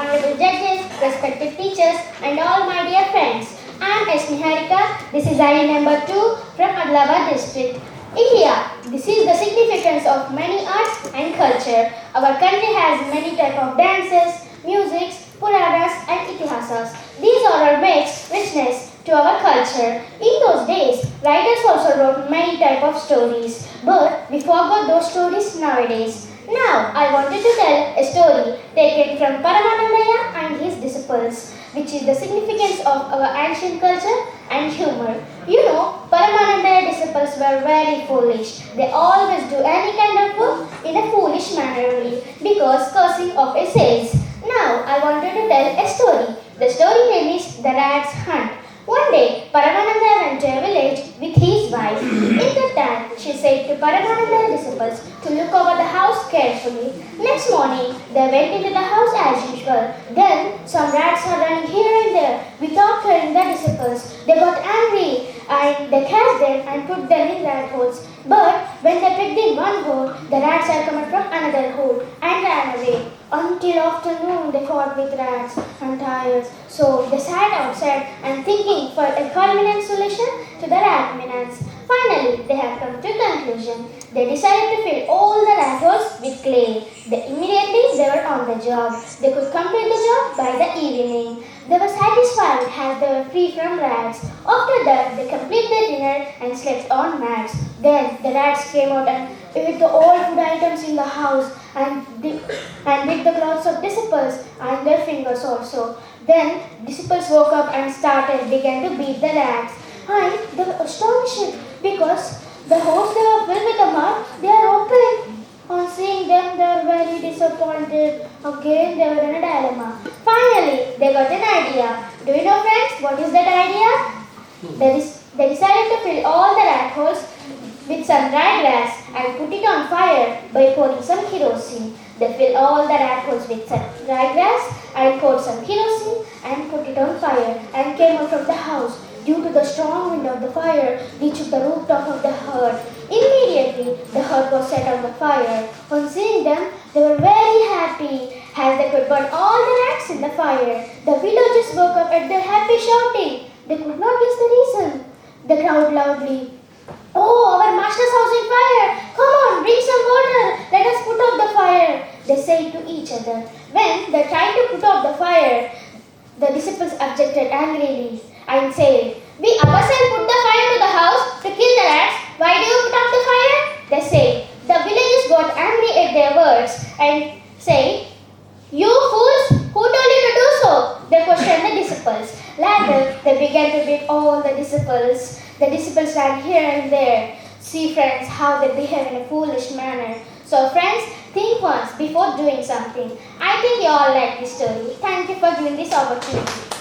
honorable judges, respected teachers, and all my dear friends. I am S. Niharika. This is ID number 2 from Adilabad district. India. This is the significance of many arts and culture. Our country has many types of dances, musics, Puranas and Itihasas. These all makes richness to our culture. In those days, writers also wrote many types of stories, but we forgot those stories nowadays. Now, I wanted to tell a story taken from Paramanandaya and his disciples, which is the significance of our ancient culture and humor. You know, Paramanandaya disciples were very foolish. They always do any kind of work in a foolish manner only, because cursing of essays. Now, I wanted to tell a story. The story name is The Rat's Hunt. One day, Paramananda went to a village with his wife. In that time, she said to Paramananda's disciples to look over the house carefully. Next morning, they went into the house as usual. Then, some rats are running here and there without caring the disciples. They got angry and they catch them and put them in rat holes. But when they picked in one hole, the rats had come from another hole and ran away. Until afternoon, they fought with rats and tigers. So they sat outside and thinking for a permanent solution to the rat menace. Finally, they had come to a conclusion. They decided to fill all the rat holes with clay. Immediately, they were on the job. They could complete the job by the evening. They were satisfied as they were free from rats. After that, they completed their dinner and slept on mats. Then the rats came out and ate the old food items in the house and bit the clothes of disciples and their fingers also. Then disciples woke up and began to beat the rats. And they were astonished because the holes they were filled with the mud, they are open. On seeing them, they were very disappointed. Again, they were in a dilemma. Finally, they got an idea. Do you know, friends, what is that idea? They decided to fill all the rat holes with some dry grass and put it on fire by pouring some kerosene. They filled all the rat holes with some dry grass and poured some kerosene and put it on fire and came out from the house. Due to the strong wind of the fire, reached the rooftop of the hut. Immediately, the hut was set on the fire. On seeing them, they were very happy as they could burn all the rats in the fire. The villagers woke up at their happy shouting. They could not guess the reason. They cried loudly, "Oh, our master's house is on fire! Come on, bring some water. Let us put out the fire," they said to each other. When they tried to put out the fire, the disciples objected angrily and said, "We ourselves put the fire to the house to kill the rats. Why do you put out the fire?" They said. The villagers got angry at their words and said, "You fools, who told you to do so?" They questioned the disciples. Later, they began to beat all the disciples. The disciples ran here and there. See, friends, how they behave in a foolish manner. So, friends, think once before doing something. I think you all like this story. Thank you for giving this opportunity.